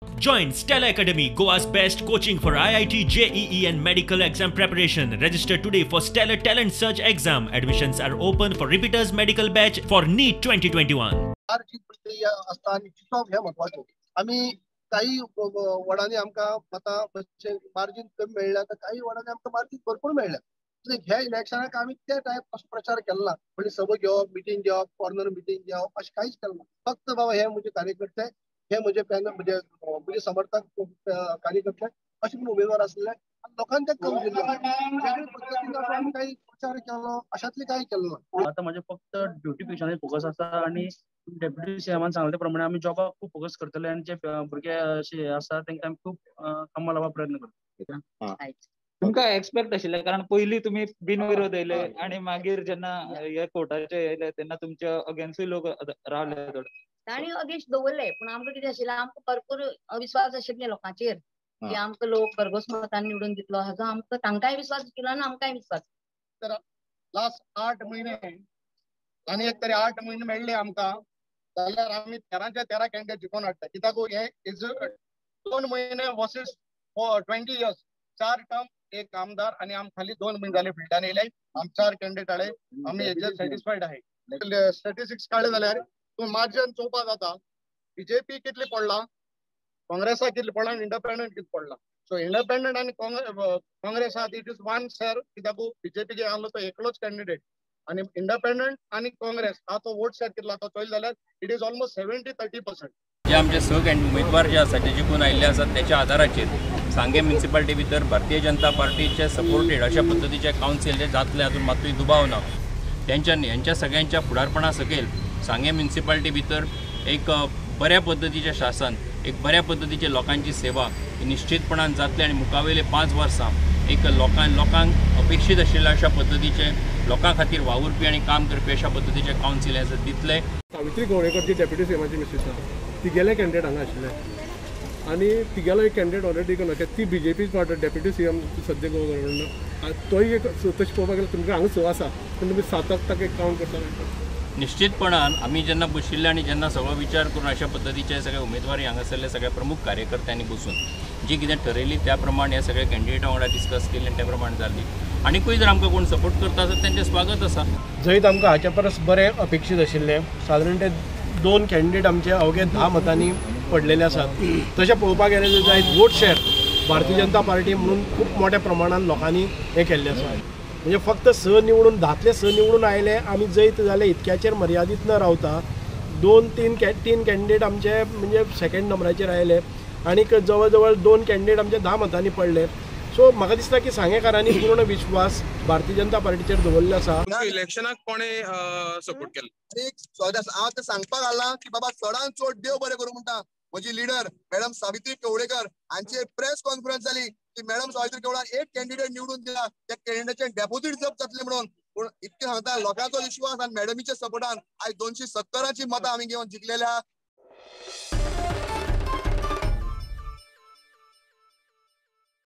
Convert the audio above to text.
Join Stella Academy, Goa's best coaching for IIT, JEE and medical exam preparation. Register today for Stellar Talent Search exam. Admissions are open for repeaters medical batch for NEET 2021. जी प्रक्रिया असता आणि चिसॉप हे महत्वाचं. आम्ही काही वडांनी आमकां मतां margin कमी मेळ्ळ्या तर काही वडांनी आमकां मार्जिन भरपूर मेळ्ळ्या. ह्या इलेक्शनाक आम्ही त्या टायप असो प्रचार केलो ना. म्हणजे सभा घेवप, मिटींग घेवप, कॉर्नर मिटींग घेवप अशें कांयच केलें ना. फक्त बाबा हे म्हजे कार्यकर्ते, हे म्हजे पॅनल म्हणजे समर्थक कार्यकर्ते अशे म्हणून उमेदवार आसले आणि लोकांनी ते कौल दिलो. वेगळे पद्धतीन असो आमी काही प्रचार केलो अशातले काही केलो ना. आता म्हणजे फक्त ड्युटी पेशांनी फोकस आसा आणि डेप्युटी सीएमान सांगले प्रमाणे आमी जॉबाक खूप फोकस करतले आणि जे भुरगे अशे आसा तांकां आमी खूप कामां लावपाक प्रयत्न करतले. तुमकां एक्सपेक्ट आशिल्लें कारण पयलीं तुमी बिनविरोध येयले आणि मागीर जेन्ना हे कोर्टाचे येयले तेन्ना तुमच्या अगेन्स्टूय लोक रावले चड. ताणी अगेन्स्ट दवरले पूण आमकां कितें आशिल्लें आमकां भरपूर विश्वास आशिल्ले लोकांचेर की आमकां लोक भरघोस मतान निवडून दितलो हाजो आमकां तांकांय विश्वास आशिल्लो आनी आमकांय विश्वास. तर लास्ट 8 महिने आणि एक तरी 8 महिने मेळ्ळे आमकां जाल्यार आमी 13च्या 13 कॅन्डिडेट जिखून हाडटा. कित्याक हे इज 2 महिने वर्सेस 20 इयर्स 4 टर्म एक आमदार आणि आम खाली 2 महिने झाले फिल्डान येयले. आम 4 कॅन्डिडेट हाडे. आमी हेजेर सॅटिस्फायड आहे. स्टॅटिस्टिक्स काडले जाल्यार तूं मार्जिन चोवपाक जाता. बीजेपी कितले पडला, काँग्रेसा कितले पडला आणि इंडिपेंडंट कितले पडला. सो इंडिपेंडंट आणि काँग्रेस आहा इट इज वन शेअर. कित्याक बीजेपीचे आसलो तो एकलोच कॅन्डिडेट आणि इंडिपेंडंट आणि काँग्रेस हा तो वोट शेअर केला तो चोयल जाल्यार इट इज ऑलमोस्ट 70-30%. जे आमचे उमेदवार जे आसा ते जिखून आयिल्ले आसात त्याच्या आधाराचेर सांगे म्युनिसिपालिटी भितर भारतीय जनता पार्टीचे सपोर्टेड अशा पद्धतीचे कावन्सील जे जातले हातून मातूय दुबाव ना. यांच्या सगळ्यांच्या फुडारपणा सकयल सांगे म्युनिसिपालिटी भितर एक बऱ्या पद्धतीचे शासन, एक बऱ्या पद्धतीचे लोकांची सेवा ही निश्चितपणान जातली आणि मुखावेले 5 वर्सां एक लोकांक अपेक्षीत आशिल्ल्या अशा पद्धतीचे लोकां खातीर वावुरपी आणि काम करपी अशा पद्धतीचे कावन्सील हे दितले. सावित्री गवळेकर जी डेप्युटी सीएमाची मिसेस आसा तिगेले कॅन्डिडेट हांगा आशिल्ले आनी तिगेलो एक कॅन्डिडेट ऑलरेडी करून ती बीजेपी पार्ट डेप्युटी सीएम सद्या गव्हर्नमेंट तोय एक तशें पळोवपाक गेल्यार तुमकां हांगा 6 आसा पूण तुमी 7 एक कावंट करता. निश्चितपणान आमी जेन्ना बशिल्ले आणि जेन्ना सगळो विचार करून अशा पद्धतीचे सगळे उमेदवारी हांगासरले सगळ्या प्रमुख कार्यकर्त्यांनी बसून जी कितें ठरयली त्या प्रमाणे हे सगळे कॅन्डिडेटा वांगडा डिस्कस केली आणि त्या प्रमाणे जाल्ली. आनीकूय जर आमकां कोण सपोर्ट करता आसत तेंचें स्वागत आसा. जैत आमकां हाचे परस बरें अपेक्षीत आशिल्ले. सादारण ते 2 कॅन्डिडेट आमचे अवघे 10 मतांनी पडलेले आसात. तशें पळोवपाक गेलें जाल्यार जायत vote share Bharatiya Janata party म्हणून खूप मोठ्या प्रमाणात लोकांनी हे केल्लें आसा. म्हणजे फक्त 6 निवडून 10तले 6 निवडून आयले आमी जैत जाले इतक्याचेर मर्यादीत न रावता 2-3 कॅन्डिडेट आमचे म्हणजे सेकंड नंबराचेर आयले आनीक जवळ जवळ 2 कॅन्डिडेट आमचे 10 मतांनी पडले. सो म्हाका दिसता की सांगेकारांनी पूर्ण विश्वास भारतीय जनता पार्टीचेर दवरलेलो आसा. इलेक्शनाक कोणे सपोर्ट केलो हांव ते सांगपाक आला की बाबा चडांत चड देव बरें करूं म्हणटा. म्हजी लिडर मॅडम सावित्री कवळेकर हांची प्रेस कॉन्फरन्स जाली की मॅडम सावित्री कवळेकर एक कॅन्डिडेट निवडून दिला त्या कॅन्डिडेटचे डेपोजीट जप्त जातले म्हणून. पूण इतकें सांगता लोकांचो विश्वास आनी मॅडमीच्या सपोर्टान आयज 270ची मतां आमी घेवन जिखलेल्या.